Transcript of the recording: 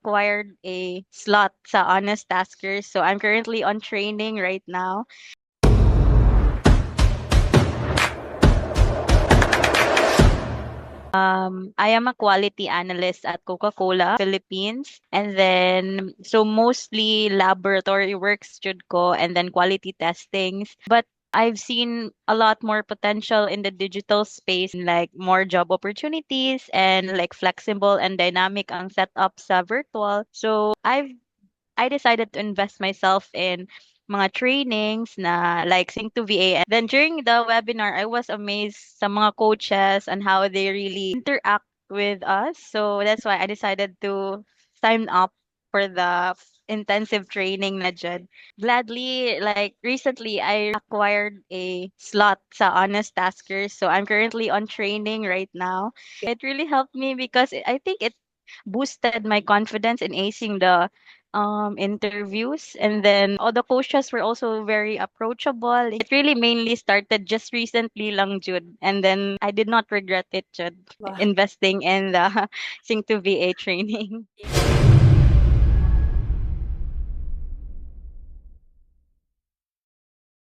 acquired a slot sa Honest Taskers, so I'm currently on training right now. I am a quality analyst at Coca-Cola Philippines, and then so mostly laboratory works jud ko, and then quality testings. But I've seen a lot more potential in the digital space, like more job opportunities and like flexible and dynamic ang setup sa virtual. So I decided to invest myself in mga trainings na like Sync to VA. And then during the webinar, I was amazed sa mga coaches and how they really interact with us. So that's why I decided to sign up for the intensive training na dyan. Gladly, like recently, I acquired a slot sa Honest Taskers. So I'm currently on training right now. It really helped me because I think it boosted my confidence in acing the interviews, and then all the coaches were also very approachable. It really mainly started just recently lang Jude, and then I did not regret it Jude Wow. investing in the Sing to VA training.